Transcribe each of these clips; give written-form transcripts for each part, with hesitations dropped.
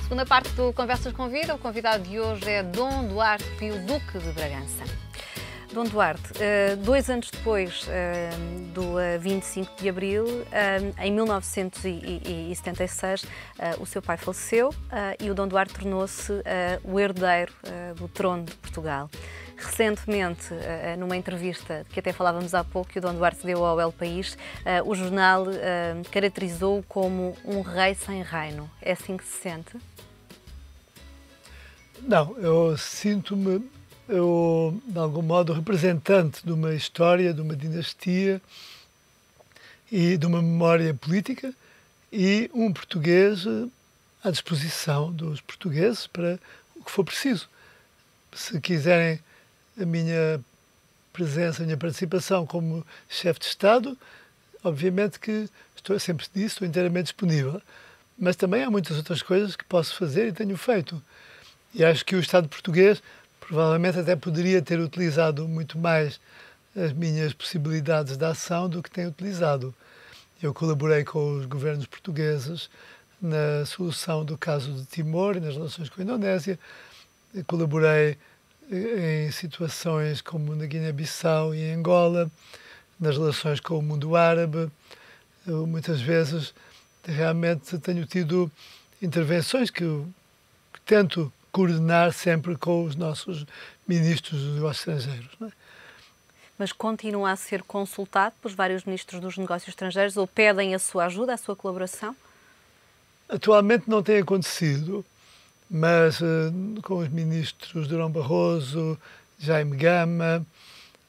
Segunda parte do Conversas com Vida. O convidado de hoje é Dom Duarte Pio, Duque de Bragança. Dom Duarte, 2 anos depois do 25 de Abril, em 1976, o seu pai faleceu e o Dom Duarte tornou-se o herdeiro do trono de Portugal. Recentemente, numa entrevista que até falávamos há pouco, que o Dom Duarte deu ao El País, o jornal caracterizou-o como um rei sem reino. É assim que se sente? Não, eu sinto-me, de algum modo, representante de uma história, de uma dinastia e de uma memória política e um português à disposição dos portugueses para o que for preciso. Se quiserem a minha presença, a minha participação como chefe de Estado, obviamente que sempre disse, estou inteiramente disponível. Mas também há muitas outras coisas que posso fazer e tenho feito. E acho que o Estado português provavelmente até poderia ter utilizado muito mais as minhas possibilidades de ação do que tem utilizado. Eu colaborei com os governos portugueses na solução do caso de Timor e nas relações com a Indonésia. Eu colaborei em situações como na Guiné-Bissau e em Angola, nas relações com o mundo árabe. Eu, muitas vezes, realmente tenho tido intervenções que tento coordenar sempre com os nossos ministros dos negócios estrangeiros. Não é? Mas continua a ser consultado pelos vários ministros dos negócios estrangeiros ou pedem a sua ajuda, a sua colaboração? Atualmente não tem acontecido, mas com os ministros Durão Barroso, Jaime Gama,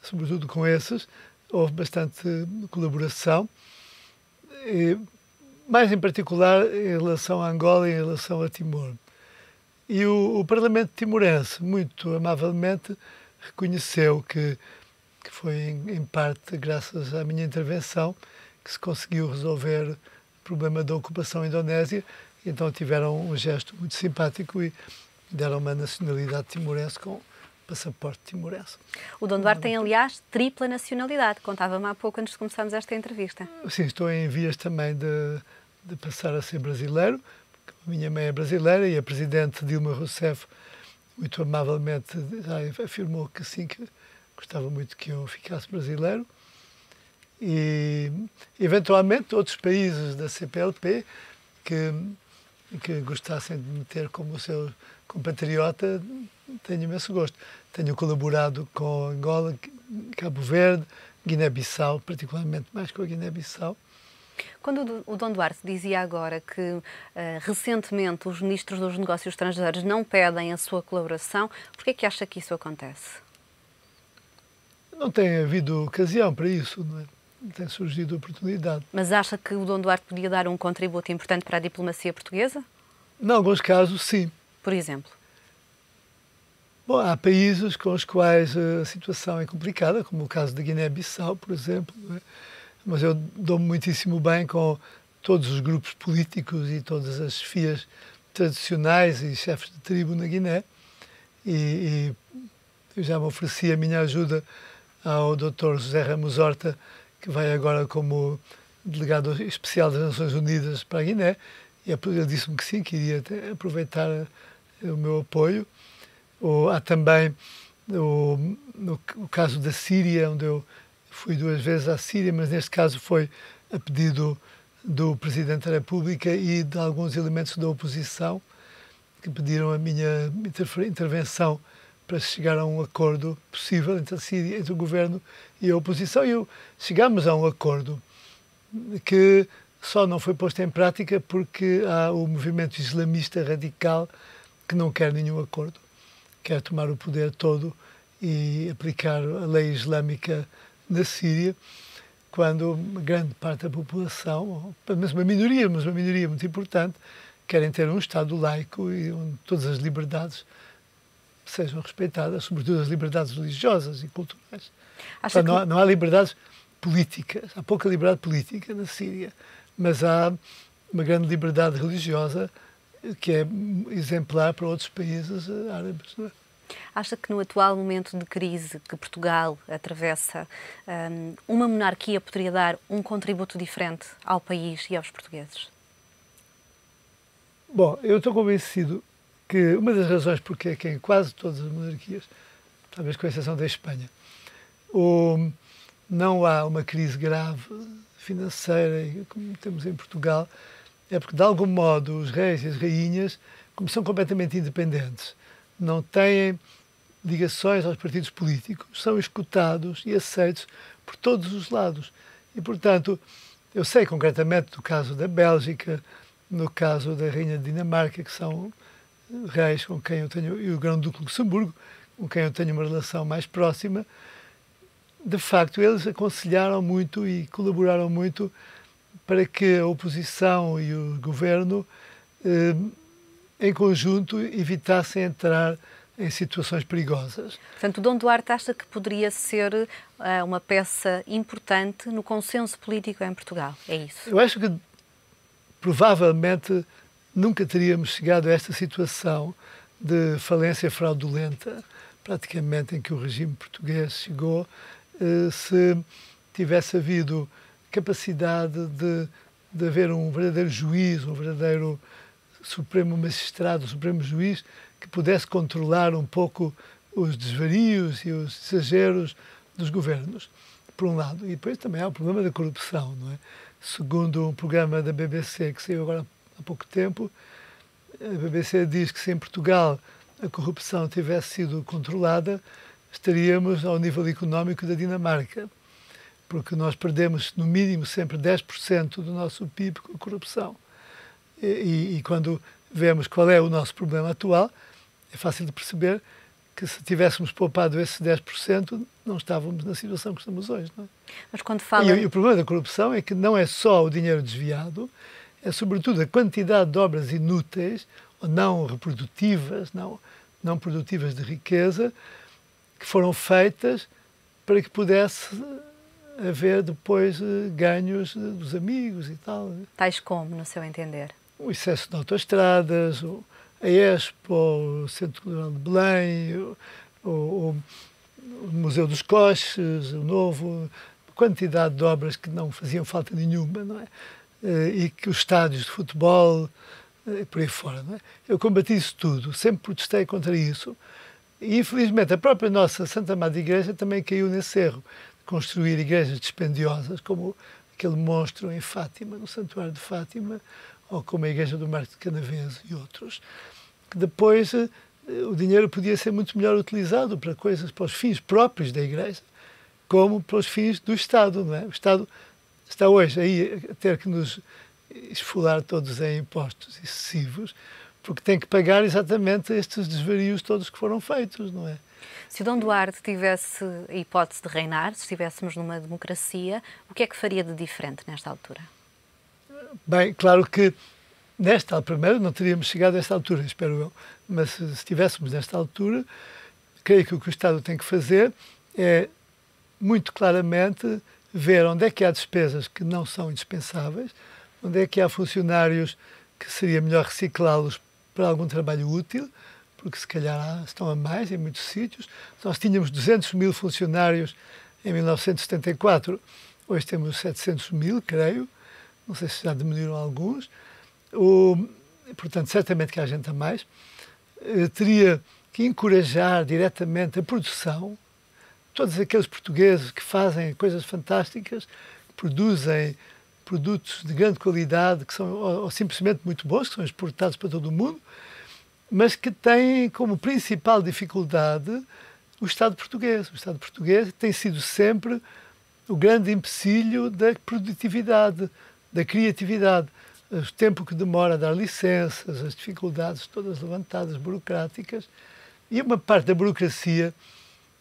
sobretudo com esses, houve bastante colaboração, e, mais em particular em relação a Angola e em relação a Timor. E o Parlamento timorense, muito amavelmente, reconheceu que foi em parte graças à minha intervenção que se conseguiu resolver o problema da ocupação indonésia. E então tiveram um gesto muito simpático e deram uma nacionalidade timorense com passaporte timorense. O Dom Duarte tem, aliás, tripla nacionalidade. Contava-me há pouco antes de começarmos esta entrevista. Sim, estou em vias também de passar a ser brasileiro. A minha mãe é brasileira e a Presidente Dilma Rousseff, muito amavelmente, já afirmou que sim, que gostava muito que eu ficasse brasileiro. E, eventualmente, outros países da CPLP que gostassem de me ter como seu compatriota, tenho imenso gosto. Tenho colaborado com Angola, Cabo Verde, Guiné-Bissau, particularmente mais com a Guiné-Bissau. Quando o Dom Duarte dizia agora que recentemente os ministros dos negócios estrangeiros não pedem a sua colaboração, por que é que acha que isso acontece? Não tem havido ocasião para isso, não é? Não tem surgido oportunidade. Mas acha que o Dom Duarte podia dar um contributo importante para a diplomacia portuguesa? Em alguns casos, sim. Por exemplo? Bom, há países com os quais a situação é complicada, como o caso da Guiné-Bissau, por exemplo, não é? Mas eu dou-me muitíssimo bem com todos os grupos políticos e todas as chefias tradicionais e chefes de tribo na Guiné. E eu já me ofereci a minha ajuda ao Dr. José Ramos Horta, que vai agora como delegado especial das Nações Unidas para a Guiné. E ele disse-me que sim, que iria aproveitar o meu apoio. Há também o caso da Síria, onde eu fui 2 vezes à Síria, mas neste caso foi a pedido do Presidente da República e de alguns elementos da oposição que pediram a minha intervenção para chegar a um acordo possível entre a Síria, entre o governo e a oposição. E chegámos a um acordo que só não foi posto em prática porque há o movimento islamista radical que não quer nenhum acordo. Quer tomar o poder todo e aplicar a lei islâmica na Síria, quando uma grande parte da população, pelo menos uma minoria, mas uma minoria muito importante, querem ter um Estado laico e onde todas as liberdades sejam respeitadas, sobretudo as liberdades religiosas e culturais. Então, não há liberdades políticas, há pouca liberdade política na Síria, mas há uma grande liberdade religiosa que é exemplar para outros países árabes, não é? Acha que no atual momento de crise que Portugal atravessa, uma monarquia poderia dar um contributo diferente ao país e aos portugueses? Bom, eu estou convencido que uma das razões porque é que em quase todas as monarquias, talvez com exceção da Espanha, não há uma crise grave financeira, como temos em Portugal, é porque, de algum modo, os reis e as rainhas, como são completamente independentes, não têm ligações aos partidos políticos, são escutados e aceitos por todos os lados. E, portanto, eu sei concretamente do caso da Bélgica, no caso da Rainha de Dinamarca, que são reis com quem eu tenho, e o Grão-Duque de Luxemburgo, com quem eu tenho uma relação mais próxima. De facto, eles aconselharam muito e colaboraram muito para que a oposição e o governo, em conjunto, evitassem entrar em situações perigosas. Portanto, o Dom Duarte acha que poderia ser uma peça importante no consenso político em Portugal, é isso? Eu acho que provavelmente nunca teríamos chegado a esta situação de falência fraudulenta, praticamente, em que o regime português chegou, se tivesse havido capacidade de haver um verdadeiro juiz, um verdadeiro Supremo Magistrado, Supremo Juiz, que pudesse controlar um pouco os desvarios e os exageros dos governos, por um lado. E depois também há o problema da corrupção, não é? Segundo um programa da BBC que saiu agora há pouco tempo, a BBC diz que se em Portugal a corrupção tivesse sido controlada, estaríamos ao nível económico da Dinamarca, porque nós perdemos, no mínimo, sempre 10% do nosso PIB com a corrupção. E quando vemos qual é o nosso problema atual, é fácil de perceber que se tivéssemos poupado esses 10%, não estávamos na situação que estamos hoje. Não é? Mas quando fala... E o problema da corrupção é que não é só o dinheiro desviado, é sobretudo a quantidade de obras inúteis, ou não reprodutivas, não produtivas de riqueza, que foram feitas para que pudesse haver depois ganhos dos amigos e tal. Tais como, no seu entender? O excesso de autoestradas, a Expo, o Centro Cultural de Belém, o Museu dos Coches, o Novo, quantidade de obras que não faziam falta nenhuma, não é? E que os estádios de futebol, por aí fora, não é? Eu combati isso tudo, sempre protestei contra isso. E, infelizmente, a própria nossa Santa Amada Igreja também caiu nesse erro de construir igrejas dispendiosas, como aquele monstro em Fátima, no Santuário de Fátima, ou como a Igreja do Marco de Canaveses e outros, que depois o dinheiro podia ser muito melhor utilizado para coisas, para os fins próprios da Igreja, como para os fins do Estado, não é? O Estado está hoje aí a ter que nos esfolar todos em impostos excessivos, porque tem que pagar exatamente estes desvarios todos que foram feitos, não é? Se o Dom Duarte tivesse a hipótese de reinar, se estivéssemos numa democracia, o que é que faria de diferente nesta altura? Bem, claro que primeiro não teríamos chegado a esta altura, espero eu, mas se estivéssemos nesta altura, creio que o que o Estado tem que fazer é, muito claramente, ver onde é que há despesas que não são indispensáveis, onde é que há funcionários que seria melhor reciclá-los para algum trabalho útil, porque se calhar estão a mais em muitos sítios. Nós tínhamos 200 mil funcionários em 1974, hoje temos 700 mil, creio, não sei se já diminuíram alguns. Portanto, certamente que há gente a mais. Teria que encorajar diretamente a produção. Todos aqueles portugueses que fazem coisas fantásticas, que produzem produtos de grande qualidade, que são ou simplesmente muito bons, que são exportados para todo o mundo, mas que têm como principal dificuldade o Estado português. O Estado português tem sido sempre o grande empecilho da produtividade, da criatividade. O tempo que demora a dar licenças, as dificuldades todas levantadas, burocráticas, e uma parte da burocracia,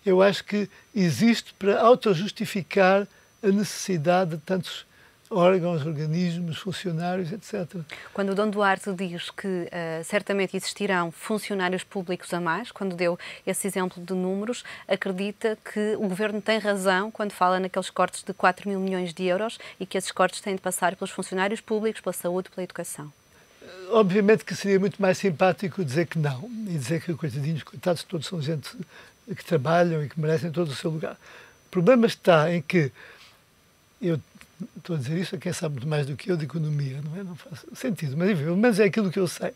eu acho que existe para autojustificar a necessidade de tantos órgãos, organismos, funcionários, etc. Quando o Dom Duarte diz que certamente existirão funcionários públicos a mais, quando deu esse exemplo de números, acredita que o Governo tem razão quando fala naqueles cortes de 4 mil milhões de euros e que esses cortes têm de passar pelos funcionários públicos, pela saúde, pela educação? Obviamente que seria muito mais simpático dizer que não, e dizer que, coitadinhos, coitados, todos são gente que trabalham e que merecem todo o seu lugar. O problema está em que eu Estou a dizer isso a quem sabe muito mais do que eu de economia, não é? Não faz sentido, mas enfim, pelo menos é aquilo que eu sei,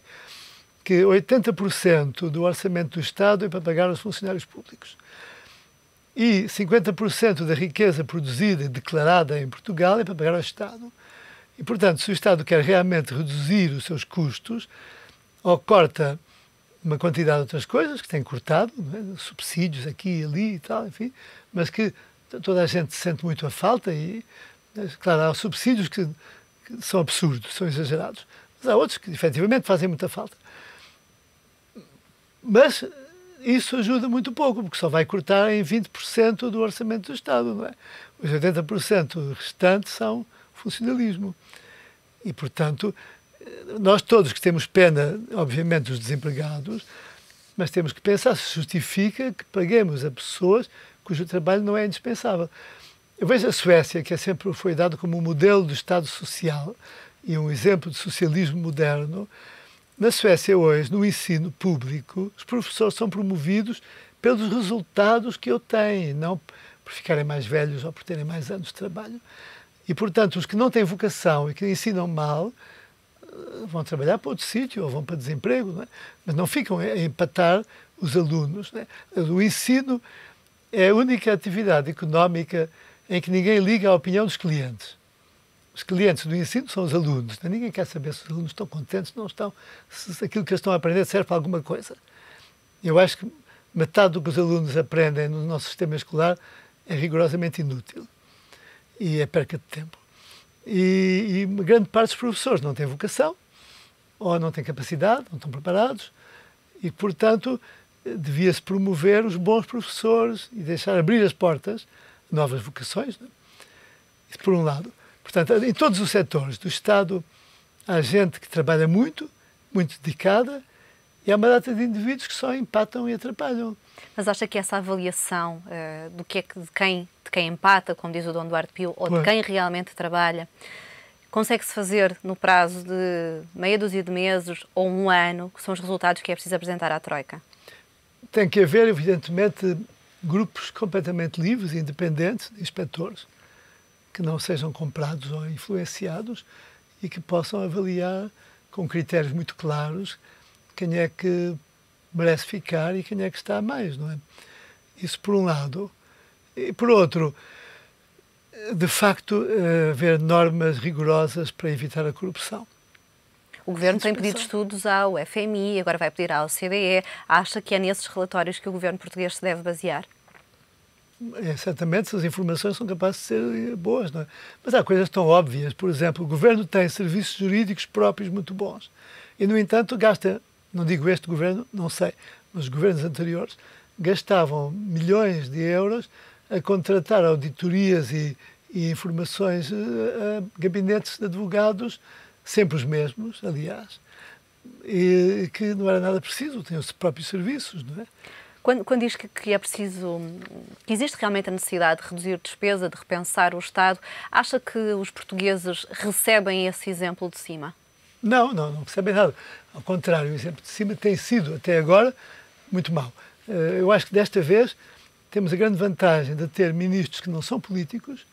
que 80% do orçamento do Estado é para pagar aos funcionários públicos. E 50% da riqueza produzida e declarada em Portugal é para pagar ao Estado. E, portanto, se o Estado quer realmente reduzir os seus custos, ou corta uma quantidade de outras coisas que tem cortado, não é? Subsídios aqui e ali e tal, enfim, mas que toda a gente sente muito a falta e, claro, há subsídios que são absurdos, são exagerados, mas há outros que efetivamente fazem muita falta. Mas isso ajuda muito pouco, porque só vai cortar em 20% do orçamento do Estado, não é? Os 80% restantes são funcionalismo. E, portanto, nós todos que temos pena, obviamente, dos desempregados, mas temos que pensar se justifica que paguemos a pessoas cujo trabalho não é indispensável. Eu vejo a Suécia, que sempre foi dado como um modelo do Estado social e um exemplo de socialismo moderno. Na Suécia hoje, no ensino público, os professores são promovidos pelos resultados que obtêm, não por ficarem mais velhos ou por terem mais anos de trabalho. E, portanto, os que não têm vocação e que ensinam mal vão trabalhar para outro sítio ou vão para desemprego, não é? Mas não ficam a empatar os alunos, não é? O ensino é a única atividade económica em que ninguém liga à opinião dos clientes. Os clientes do ensino são os alunos. Não é? Ninguém quer saber se os alunos estão contentes, se não estão, se aquilo que eles estão a aprender serve para alguma coisa. Eu acho que metade do que os alunos aprendem no nosso sistema escolar é rigorosamente inútil. E é perca de tempo. E uma grande parte dos professores não tem vocação, ou não tem capacidade, não estão preparados, e, portanto, devia-se promover os bons professores e deixar abrir as portas a novas vocações, não é? Isso por um lado. Portanto, em todos os setores do Estado há gente que trabalha muito, muito dedicada, e há uma data de indivíduos que só empatam e atrapalham. Mas acha que essa avaliação do que é que de quem empata, como diz o Dom Duarte Pio, ou de quem realmente trabalha, consegue-se fazer no prazo de meia dúzia de meses ou um ano, que são os resultados que é preciso apresentar à Troika? Tem que haver, evidentemente, grupos completamente livres e independentes de inspectores, que não sejam comprados ou influenciados e que possam avaliar com critérios muito claros quem é que merece ficar e quem é que está a mais, não é? Isso por um lado. E por outro, de facto, haver normas rigorosas para evitar a corrupção. O Governo tem pedido estudos ao FMI, agora vai pedir à OCDE. Acha que é nesses relatórios que o Governo português se deve basear? Certamente, essas informações são capazes de ser boas, não é? Mas há coisas tão óbvias. Por exemplo, o Governo tem serviços jurídicos próprios muito bons. E, no entanto, gasta, não digo este Governo, não sei, mas os governos anteriores gastavam milhões de euros a contratar auditorias e informações a gabinetes de advogados, sempre os mesmos, aliás, e que não era nada preciso, têm os próprios serviços, não é? Quando diz que é preciso, que existe realmente a necessidade de reduzir despesa, de repensar o Estado, acha que os portugueses recebem esse exemplo de cima? Não recebem nada. Ao contrário, o exemplo de cima tem sido, até agora, muito mau. Eu acho que desta vez temos a grande vantagem de ter ministros que não são políticos,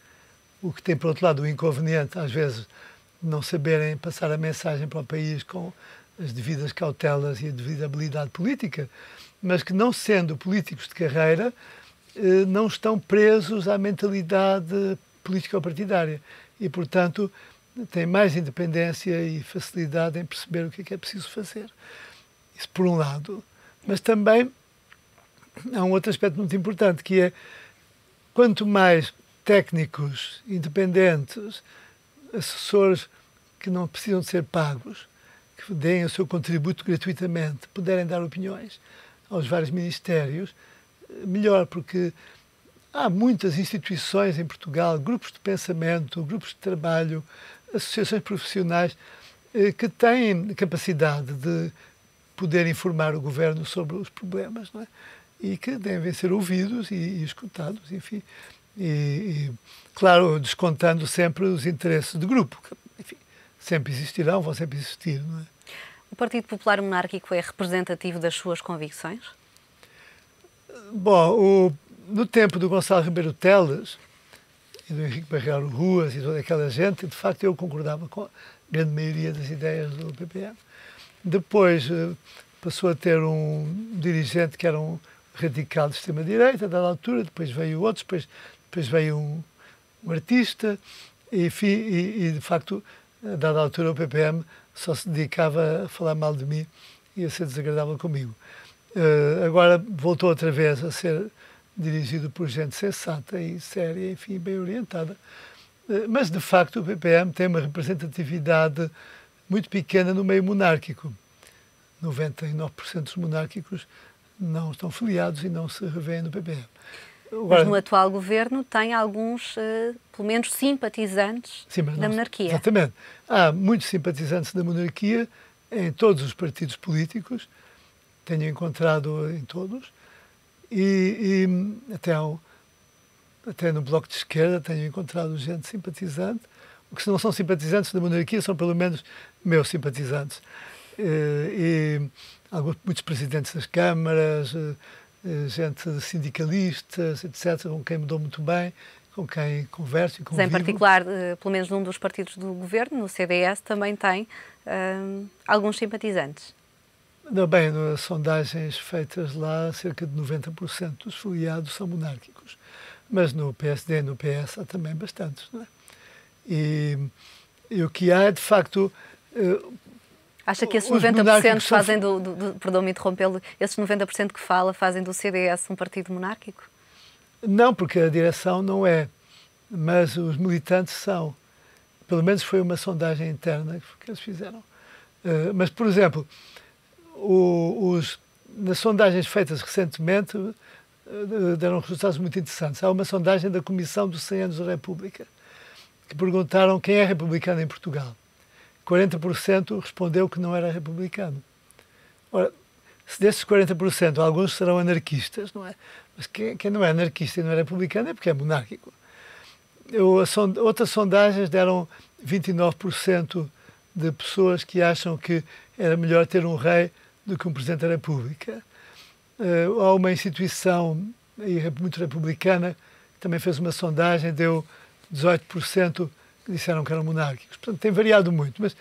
o que tem, por outro lado, o inconveniente, às vezes, de não saberem passar a mensagem para o país com as devidas cautelas e a devida habilidade política, mas que, não sendo políticos de carreira, não estão presos à mentalidade político-partidária e, portanto, têm mais independência e facilidade em perceber o que é preciso fazer. Isso por um lado. Mas também há um outro aspecto muito importante, que é quanto mais técnicos, independentes, assessores que não precisam de ser pagos, que deem o seu contributo gratuitamente, puderem dar opiniões aos vários ministérios, melhor, porque há muitas instituições em Portugal, grupos de pensamento, grupos de trabalho, associações profissionais que têm capacidade de poder informar o Governo sobre os problemas, não é? E que devem ser ouvidos e escutados, enfim. E, claro, descontando sempre os interesses de grupo, que, enfim, sempre existirão, vão sempre existir, não é? O Partido Popular Monárquico é representativo das suas convicções? Bom, no tempo do Gonçalo Rebelo Teles, e do Henrique Barreiro Ruas e toda aquela gente, de facto eu concordava com a grande maioria das ideias do PPM. Depois passou a ter um dirigente que era um radical de extrema-direita, a dada altura, depois veio outros, depois veio um artista, e de facto, a dada altura, o PPM só se dedicava a falar mal de mim e a ser desagradável comigo. Agora voltou outra vez a ser dirigido por gente sensata e séria, enfim, bem orientada. Mas, de facto, o PPM tem uma representatividade muito pequena no meio monárquico. 99% dos monárquicos não estão filiados e não se revêem no PPM. Agora, mas no atual governo tem alguns, pelo menos, simpatizantes da monarquia. Exatamente. Há muitos simpatizantes da monarquia em todos os partidos políticos, tenho encontrado em todos, e até no Bloco de Esquerda tenho encontrado gente simpatizante. O que não são simpatizantes da monarquia são pelo menos meus simpatizantes. Muitos presidentes das câmaras, gente sindicalistas, etc., com quem me dou muito bem, com quem converso e convivo. Mas em particular, pelo menos num dos partidos do governo, no CDS, também tem alguns simpatizantes. Bem, nas sondagens feitas lá, cerca de 90% dos filiados são monárquicos. Mas no PSD e no PS há também bastantes, não é? E o que há é, de facto... Acha que esses 90% fazem perdão-me interrompê-lo, esses 90% que fala fazem do CDS um partido monárquico? Não, porque a direção não é, mas os militantes são. Pelo menos foi uma sondagem interna que eles fizeram. Mas, por exemplo, nas sondagens feitas recentemente deram resultados muito interessantes. Há uma sondagem da Comissão dos 100 anos da República que perguntaram quem é republicano em Portugal. 40% respondeu que não era republicano. Ora, se desses 40%, alguns serão anarquistas, não é? Mas quem não é anarquista e não é republicano é porque é monárquico. Outras sondagens deram 29% de pessoas que acham que era melhor ter um rei do que um presidente da República. Há uma instituição muito republicana que também fez uma sondagem, deu 18% que disseram que eram monárquicos. Portanto, tem variado muito, mas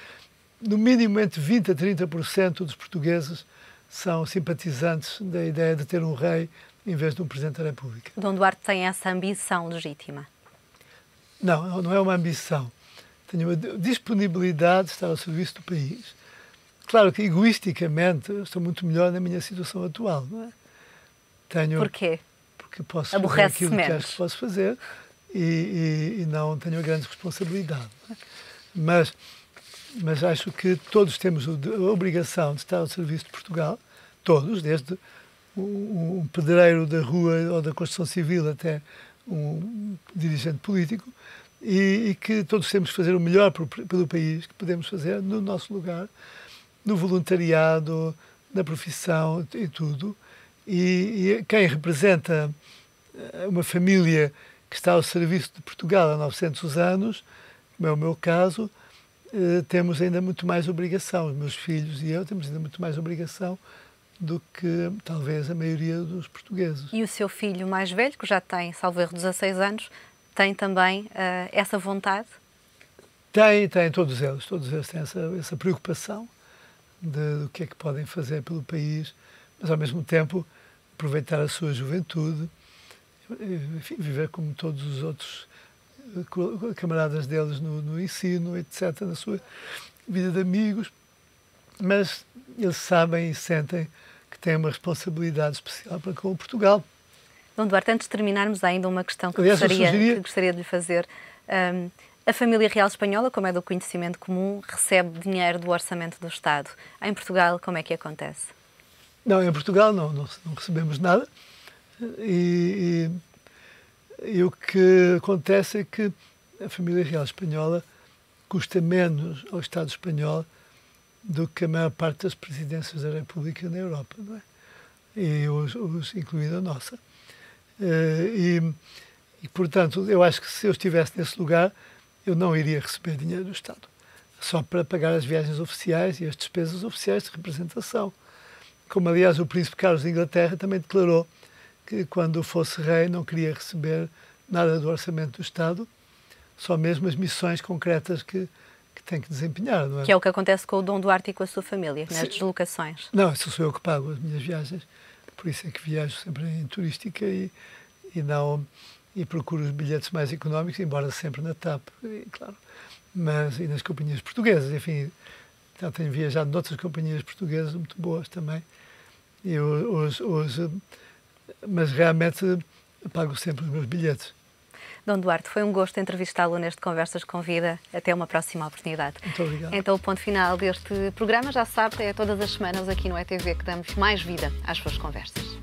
no mínimo entre 20% a 30% dos portugueses são simpatizantes da ideia de ter um rei em vez de um Presidente da República. Dom Duarte tem essa ambição legítima? Não é uma ambição. Tenho uma disponibilidade de estar ao serviço do país. Claro que, egoisticamente, estou muito melhor na minha situação atual, não é? Porquê? Porque posso fazer aquilo que acho que posso fazer e não tenho a grande responsabilidade. Mas acho que todos temos a obrigação de estar ao serviço de Portugal, todos, desde um pedreiro da rua ou da construção civil até um dirigente político, e que todos temos que fazer o melhor pelo país que podemos fazer no nosso lugar, no voluntariado, na profissão e tudo. E quem representa uma família que está ao serviço de Portugal há 900 anos, como é o meu caso, temos ainda muito mais obrigação. Os meus filhos e eu temos ainda muito mais obrigação do que talvez a maioria dos portugueses. E o seu filho mais velho, que já tem, salvo erro, 16 anos, tem também essa vontade? Tem, todos eles têm essa preocupação do que é que podem fazer pelo país, mas ao mesmo tempo aproveitar a sua juventude, enfim, viver como todos os outros camaradas deles no ensino, etc., na sua vida de amigos, mas eles sabem e sentem que têm uma responsabilidade especial para com Portugal. Dom Duarte, antes de terminarmos, há ainda uma questão que gostaria de lhe fazer. A família real espanhola, como é do conhecimento comum, recebe dinheiro do orçamento do Estado. Em Portugal, como é que acontece? Não, em Portugal não recebemos nada. E o que acontece é que a família real espanhola custa menos ao Estado espanhol do que a maior parte das presidências da República na Europa, não é? E incluindo a nossa. E, portanto, eu acho que se eu estivesse nesse lugar, eu não iria receber dinheiro do Estado, só para pagar as viagens oficiais e as despesas oficiais de representação. Como, aliás, o Príncipe Carlos de Inglaterra também declarou que, quando fosse rei, não queria receber nada do orçamento do Estado, só mesmo as missões concretas que tem que desempenhar, não é? Que é o que acontece com o Dom Duarte e com a sua família, nas Sim. deslocações. Não, isso sou eu que pago as minhas viagens, por isso é que viajo sempre em turística e procuro os bilhetes mais económicos, embora sempre na TAP, claro, e nas companhias portuguesas, enfim, já tenho viajado noutras companhias portuguesas muito boas também, mas realmente pago sempre os meus bilhetes. Dom Duarte, foi um gosto entrevistá-lo neste Conversas com Vida. Até uma próxima oportunidade. Muito obrigado. Então, o ponto final deste programa, já sabe, é todas as semanas aqui no ETV que damos mais vida às suas conversas.